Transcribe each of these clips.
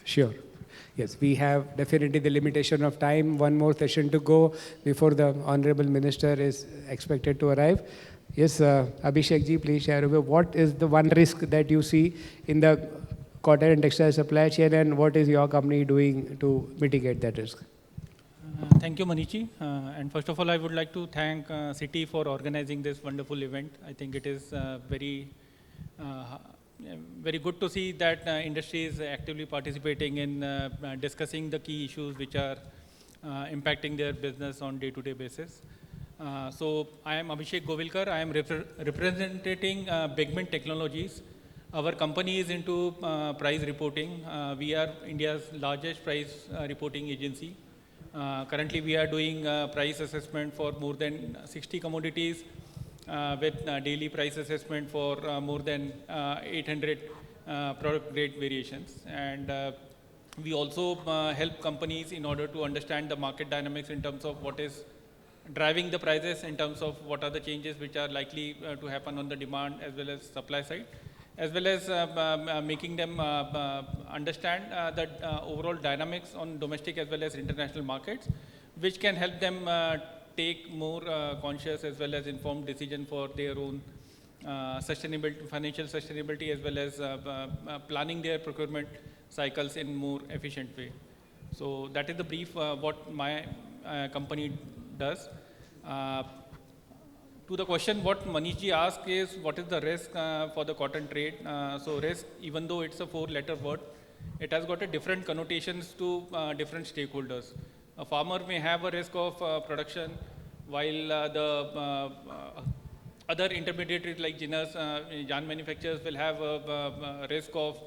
Sure. Yes, we have definitely the limitation of time. One more session to go before the Honorable Minister is expected to arrive. Yes, Abhishek ji, please share over what is the one risk that you see in the cotton and textile supply chain, and what is your company doing to mitigate that risk? Thank you, Manishi. And first of all, I would like to thank City for organizing this wonderful event. I think it is uh, very good to see that industry is actively participating in discussing the key issues which are impacting their business on day-to-day basis. So I am Abhishek Govilkar. I am representing Bigmint Technologies. Our company is into price reporting. We are India's largest price reporting agency. Currently, we are doing price assessment for more than 60 commodities with daily price assessment for more than 800 product grade variations. And we also help companies in order to understand the market dynamics in terms of what is driving the prices, in terms of what are the changes which are likely to happen on the demand as well as supply side, as well as making them understand the overall dynamics on domestic as well as international markets, which can help them take more conscious as well as informed decision for their own sustainability, financial sustainability, as well as planning their procurement cycles in more efficient way. So that is the brief what my company does. To the question what Manish ji asked is what is the risk for the cotton trade. So risk, even though it's a 4-letter word, it has got a different connotations to different stakeholders. A farmer may have a risk of production, while the other intermediaries like yarn manufacturers will have a risk of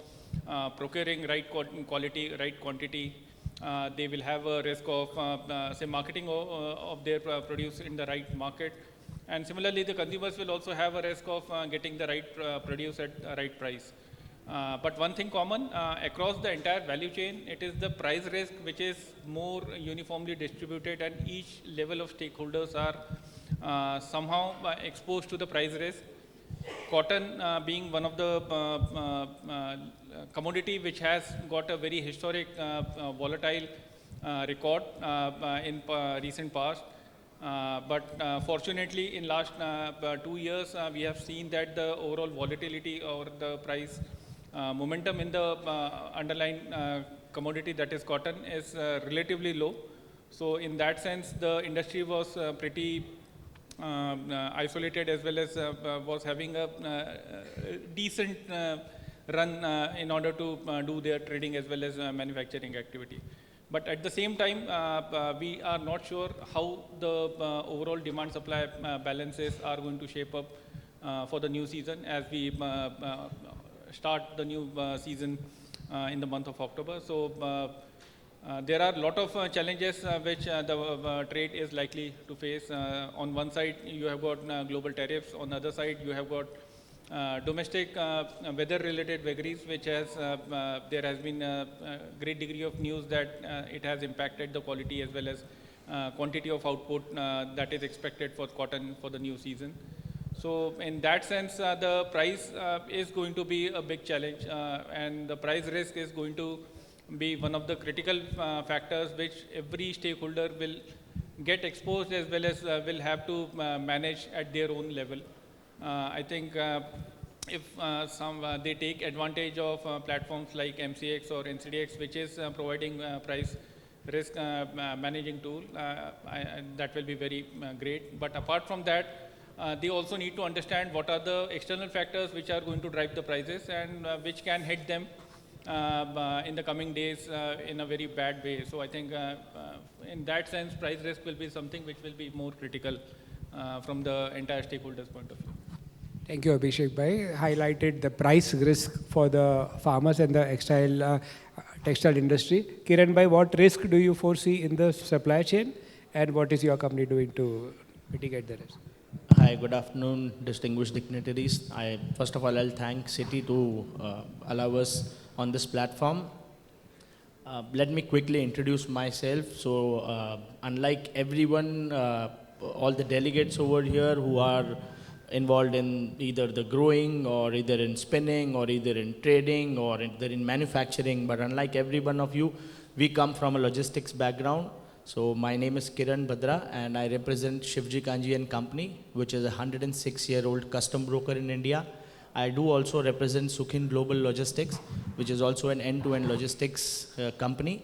procuring right quality, right quantity. They will have a risk of say marketing of their produce in the right market. And similarly, the consumers will also have a risk of getting the right produce at the right price. But one thing common across the entire value chain, it is the price risk which is more uniformly distributed, and each level of stakeholders are somehow exposed to the price risk. Cotton being one of the commodity which has got a very historic volatile record in recent past. But fortunately, in last 2 years, we have seen that the overall volatility or the price momentum in the underlying commodity, that is cotton, is relatively low. So in that sense, the industry was pretty isolated, as well as was having a decent run in order to do their trading as well as manufacturing activity. But at the same time, we are not sure how the overall demand supply balances are going to shape up for the new season as we start the new season in the month of October. So there are a lot of challenges which the trade is likely to face. On one side, you have got global tariffs. On the other side, you have got domestic weather-related vagaries, which has there has been a great degree of news that it has impacted the quality as well as quantity of output that is expected for cotton for the new season. So in that sense, the price is going to be a big challenge, and the price risk is going to be one of the critical factors which every stakeholder will get exposed, as well as will have to manage at their own level. I think if they take advantage of platforms like MCX or NCDX, which is providing price risk managing tool, that will be very great. But apart from that, they also need to understand what are the external factors which are going to drive the prices and which can hit them in the coming days in a very bad way. So I think in that sense, price risk will be something which will be more critical from the entire stakeholders' point of view. Thank you, Abhishek Bhai. Highlighted the price risk for the farmers and the textile industry. Kiran Bhai, what risk do you foresee in the supply chain, and what is your company doing to mitigate the risk? Hi, good afternoon, distinguished dignitaries. First of all, I'll thank City to allow us on this platform. Let me quickly introduce myself. So, unlike everyone, all the delegates over here who are involved in either the growing or either in spinning or either in trading or either in manufacturing. But unlike every one of you, we come from a logistics background. So my name is Kiran Bhadra and I represent Shivji Kanji and Company, which is a 106-year-old custom broker in India. I do also represent Sukhin Global Logistics, which is also an end-to-end logistics company.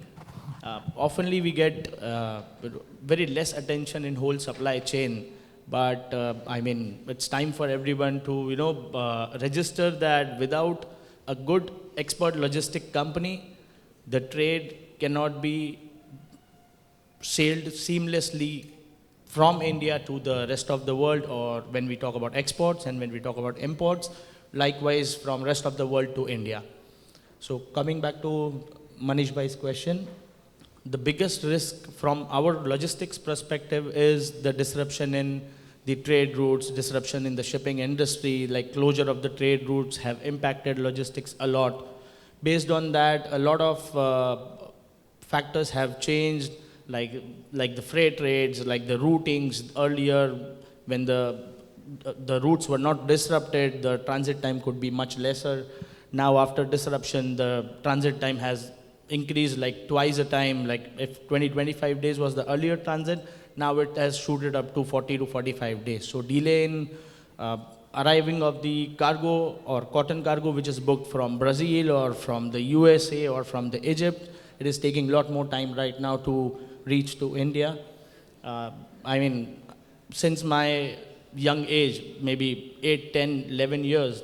Oftenly we get very less attention in whole supply chain, but I mean, it's time for everyone to, register that without a good expert logistic company, the trade cannot be sailed seamlessly from India to the rest of the world, or when we talk about exports and when we talk about imports, likewise from rest of the world to India. So coming back to Manish Bhai's question, the biggest risk from our logistics perspective is the disruption in the trade routes, disruption in the shipping industry, like closure of the trade routes have impacted logistics a lot. Based on that, a lot of factors have changed, like the freight rates, like the routings. Earlier, when the routes were not disrupted, the transit time could be much lesser. Now after disruption, the transit time has increased like twice a time. Like if 25 days was the earlier transit, now it has shooted up to 40 to 45 days. So delay in arriving of the cargo or cotton cargo which is booked from Brazil or from the USA or from the Egypt, it is taking a lot more time right now to reach to India. I mean, since my young age, maybe 8, 10, 11 years,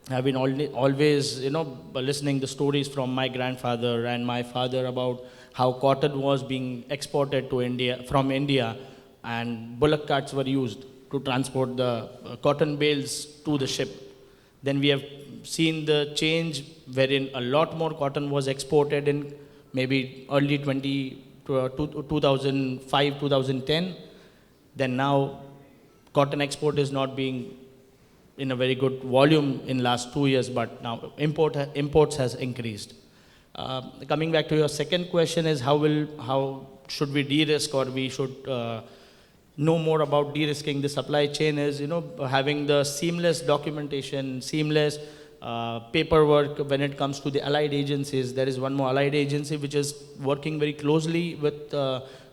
I've been always, listening the stories from my grandfather and my father about how cotton was being exported to India, from India, and bullock carts were used to transport the cotton bales to the ship. Then we have seen the change wherein a lot more cotton was exported in maybe early 2005, 2010. Then now cotton export is not being in a very good volume in last 2 years, but now imports has increased. Coming back to your second question is how should we de-risk, or we should know more about de-risking the supply chain is, having the seamless documentation, seamless paperwork when it comes to the allied agencies. There is one more allied agency which is working very closely with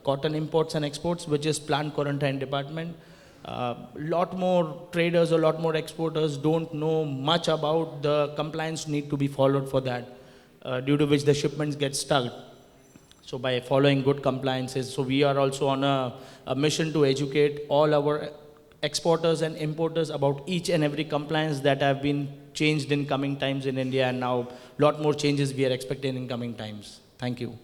cotton imports and exports, which is Plant Quarantine Department. Lot more traders, a lot more exporters don't know much about the compliance need to be followed for that, due to which the shipments get stuck. So by following good compliances, so we are also on a mission to educate all our exporters and importers about each and every compliance that have been changed in coming times in India, and now a lot more changes we are expecting in coming times. Thank you.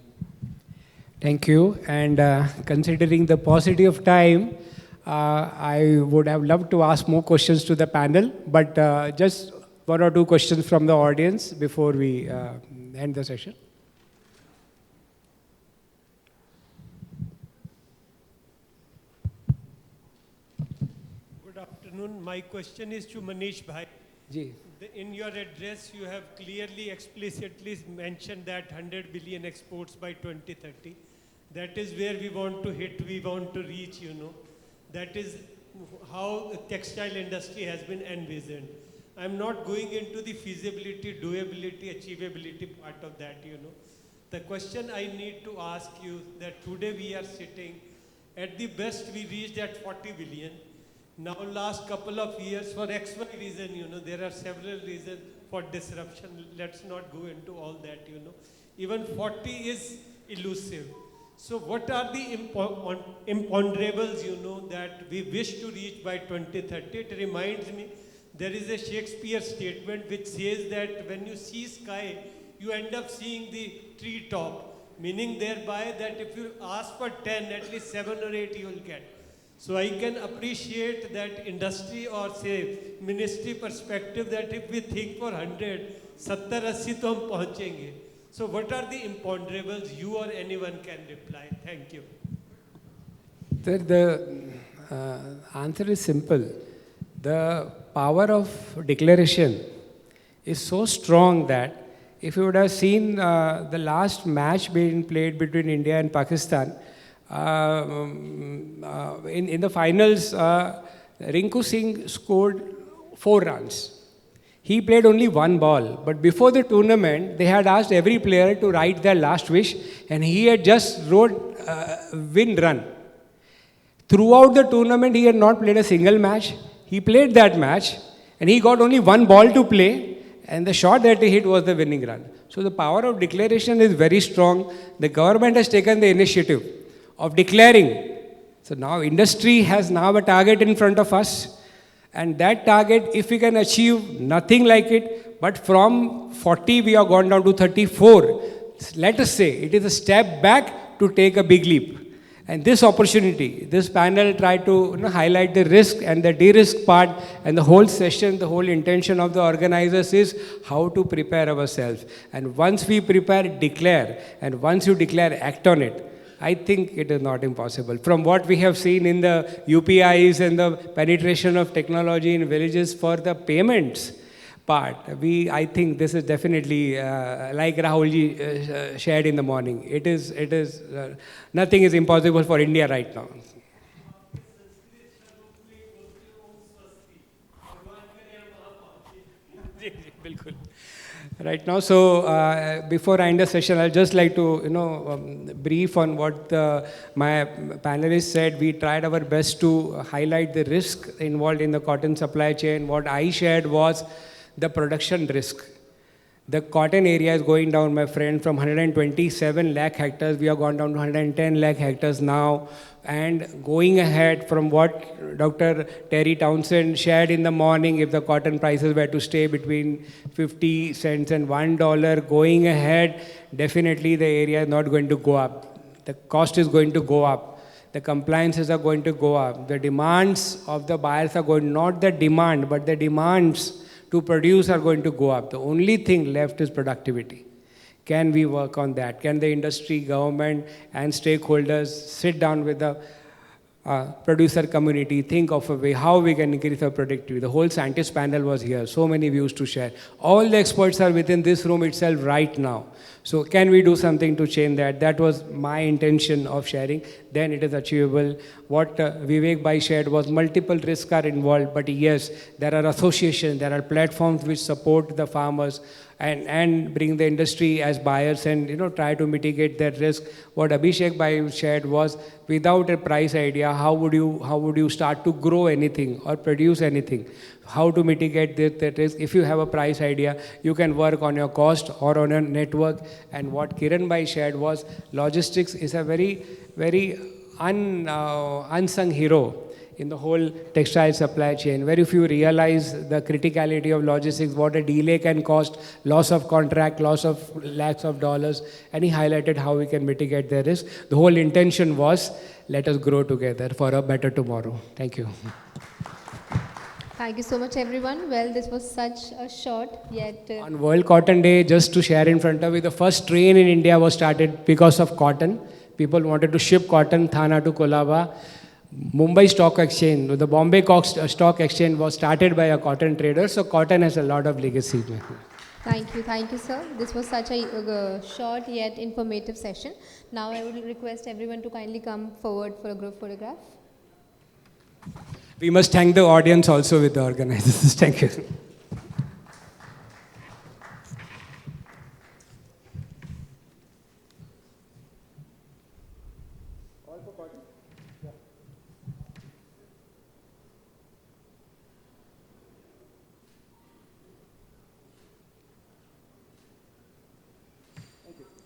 Thank you. And considering the paucity of time, I would have loved to ask more questions to the panel, but just 1 or 2 questions from the audience before we end the session. Good afternoon. My question is to Manish Bhai. Ji. In your address, you have clearly, explicitly mentioned that 100 billion exports by 2030. That is where we want to hit, we want to reach, That is how the textile industry has been envisioned. I'm not going into the feasibility, doability, achievability part of that, The question I need to ask you that today we are sitting, at the best we reached at 40 billion. Now last couple of years for XY reason, there are several reasons for disruption. Let's not go into all that, Even 40 is elusive. So what are the imponderables, that we wish to reach by 2030? It reminds me, there is a Shakespeare statement which says that when you see sky, you end up seeing the tree top, meaning thereby that if you ask for 10, at least 7 or 8 you will get. So I can appreciate that industry or say ministry perspective that if we think for 100, 70, 80 to hum pahunchenge. So what are the imponderables you or anyone can reply? Thank you. Sir, the answer is simple. The power of declaration is so strong that if you would have seen the last match being played between India and Pakistan, in the finals, Rinku Singh scored 4 runs. He played only 1 ball, but before the tournament, they had asked every player to write their last wish, and he had just wrote win run. Throughout the tournament, he had not played a single match. He played that match, and he got only 1 ball to play, and the shot that he hit was the winning run. So the power of declaration is very strong. The government has taken the initiative of declaring. So now industry has now a target in front of us. And that target, if we can achieve nothing like it, but from 40 we have gone down to 34, let us say it is a step back to take a big leap. And this opportunity, this panel tried to highlight the risk and the de-risk part, and the whole session, the whole intention of the organizers is how to prepare ourselves. And once we prepare, declare. And once you declare, act on it. I think it is not impossible. From what we have seen in the UPIs and the penetration of technology in villages for the payments part, I think this is definitely, like Rahulji shared in the morning, nothing is impossible for India right now. Right now, so before I end the session, I'd just like to, brief on what my panelists said. We tried our best to highlight the risk involved in the cotton supply chain. What I shared was the production risk. The cotton area is going down, my friend, from 127 lakh hectares. We have gone down to 110 lakh hectares now. And going ahead from what Dr. Terry Townsend shared in the morning, if the cotton prices were to stay between 50 cents and $1, going ahead, definitely the area is not going to go up. The cost is going to go up. The compliances are going to go up. The demands of the buyers are going, not the demand, but the demands to produce are going to go up. The only thing left is productivity. Can we work on that? Can the industry, government, and stakeholders sit down with the producer community, think of a way how we can increase our productivity? The whole scientist panel was here, so many views to share. All the experts are within this room itself right now. So can we do something to change that? That was my intention of sharing. Then it is achievable. What Vivek Bhai shared was multiple risks are involved, but yes, there are associations, there are platforms which support the farmers and bring the industry as buyers and try to mitigate that risk. What Abhishek Bhai shared was, without a price idea, how would you start to grow anything or produce anything? How to mitigate that risk? If you have a price idea, you can work on your cost or on your network. And what Kiran Bhai shared was, logistics is a very, very unsung hero in the whole textile supply chain. Very few realize the criticality of logistics, what a delay can cost, loss of contract, loss of lakhs of dollars, and he highlighted how we can mitigate the risk. The whole intention was, let us grow together for a better tomorrow. Thank you. Thank you so much, everyone. Well, this was such a short yet... On World Cotton Day, just to share in front of you, the first train in India was started because of cotton. People wanted to ship cotton, Thana to Kolaba. Mumbai Stock Exchange, the Bombay Stock Exchange was started by a cotton trader, so cotton has a lot of legacy. Thank you, sir. This was such a short yet informative session. Now I would request everyone to kindly come forward for a group photograph. We must thank the audience also with the organizers. Thank you. All for cotton?